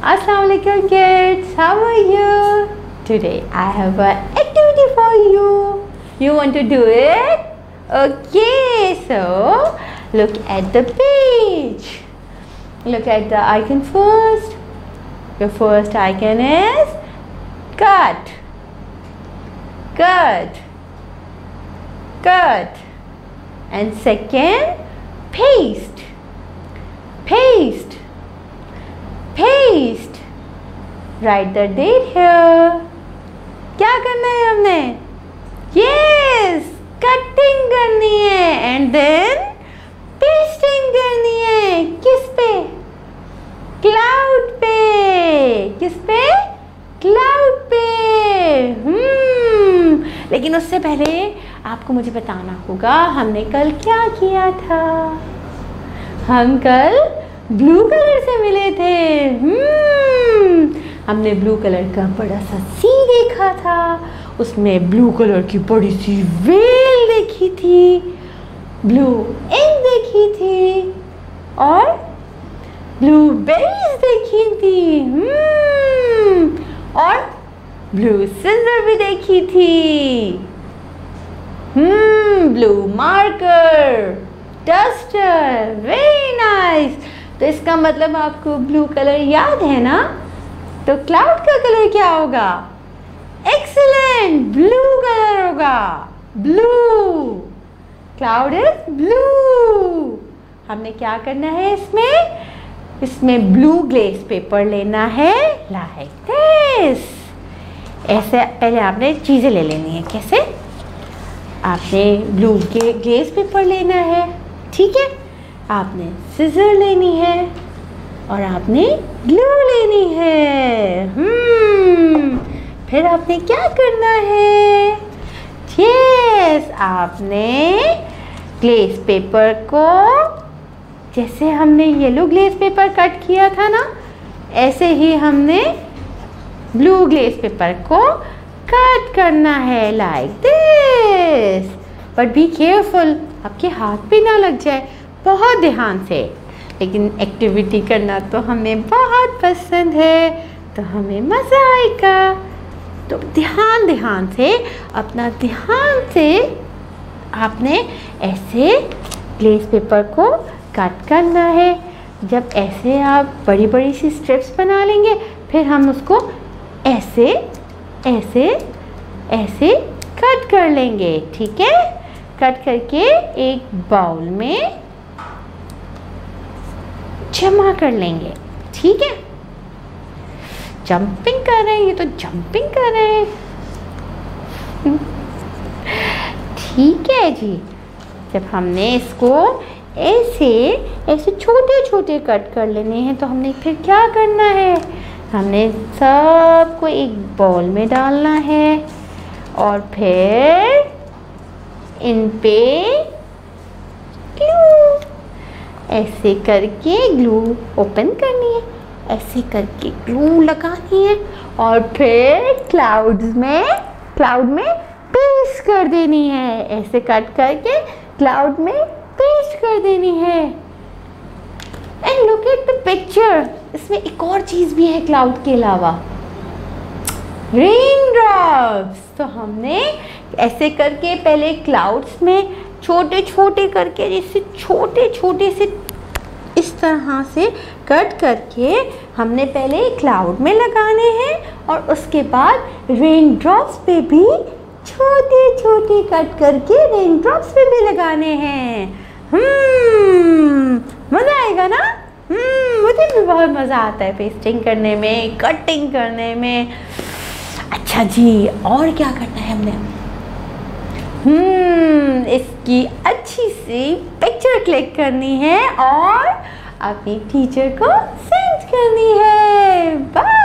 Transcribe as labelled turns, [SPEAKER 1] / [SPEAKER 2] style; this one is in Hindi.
[SPEAKER 1] Assalamualaikum kids, how are you? Today I have an activity for you. You want to do it? Okay, so look at the page. Look at the icon first. Your first icon is cut, cut, cut. And second, paste, paste, paste. Write the date here. क्या करना है हमने? Yes, cutting करनी है and then pasting करनी है. किस पे? Cloud पे. किस पे? Cloud पे. लेकिन उससे पहले आपको मुझे बताना होगा हमने कल क्या किया था. हम कल ब्लू कलर से मिले थे. हमने ब्लू कलर का बड़ा सा सी देखा था. उसमें ब्लू कलर की बड़ी सी वेल देखी थी. ब्लू इंक देखी थी और ब्लूबेरीज देखी थी. और ब्लू सिजर भी देखी थी. Blue marker, duster. Very nice. तो इसका मतलब आपको ब्लू कलर याद है ना. तो क्लाउड का कलर क्या होगा? एक्सीलेंट, ब्लू कलर होगा. ब्लू. Cloud is blue. हमने क्या करना है इसमें ब्लू ग्लेस पेपर लेना है. Like this. ऐसे पहले आपने चीज़ें ले लेनी है. कैसे? आपने ब्लू ग्लेस पेपर लेना है. ठीक है. आपने सिजर लेनी है और आपने ग्लू लेनी है. फिर आपने क्या करना है? यस, आपने ग्लेस पेपर को, जैसे हमने येलो ग्लेस पेपर कट किया था ना, ऐसे ही हमने ब्लू ग्लेस पेपर को कट करना है. Like this. But be careful, आपके हाथ पे ना लग जाए. बहुत ध्यान से. लेकिन एक्टिविटी करना तो हमें बहुत पसंद है, तो हमें मज़ा आएगा. तो ध्यान से, अपना ध्यान से आपने ऐसे ग्लेस पेपर को कट करना है. जब ऐसे आप बड़ी बड़ी सी स्ट्रिप्स बना लेंगे, फिर हम उसको ऐसे ऐसे ऐसे कट कर लेंगे. ठीक है. कट करके एक बाउल में जमा कर लेंगे. ठीक है. जंपिंग कर रहे हैं, ये तो जंपिंग कर रहे हैं. ठीक है जी. जब हमने इसको ऐसे छोटे छोटे कट कर लेने हैं, तो हमने फिर क्या करना है? हमने सबको एक बाउल में डालना है और फिर इन पे ग्लू ऐसे करके ग्लू ओपन करनी है. ऐसे करके ग्लू लगानी है और फिर क्लाउड में पेस्ट कर देनी है. ऐसे कट करके क्लाउड में पेस्ट कर देनी है. And look at the picture. इसमें एक और चीज़ भी है क्लाउड के अलावा. Rain drops. तो हमने ऐसे करके पहले क्लाउड्स में छोटे छोटे करके, जैसे छोटे छोटे से इस तरह से कट करके हमने पहले क्लाउड में लगाने हैं और उसके बाद रेन ड्रॉप्स पे भी छोटे छोटे कट करके रेन ड्रॉप्स पे भी लगाने हैं. मज़ा आएगा ना. मुझे भी बहुत मज़ा आता है पेस्टिंग करने में, कटिंग करने में. अच्छा जी, और क्या करना है हमने? इसकी अच्छी सी पिक्चर क्लिक करनी है और अपनी टीचर को सेंड करनी है. बाय.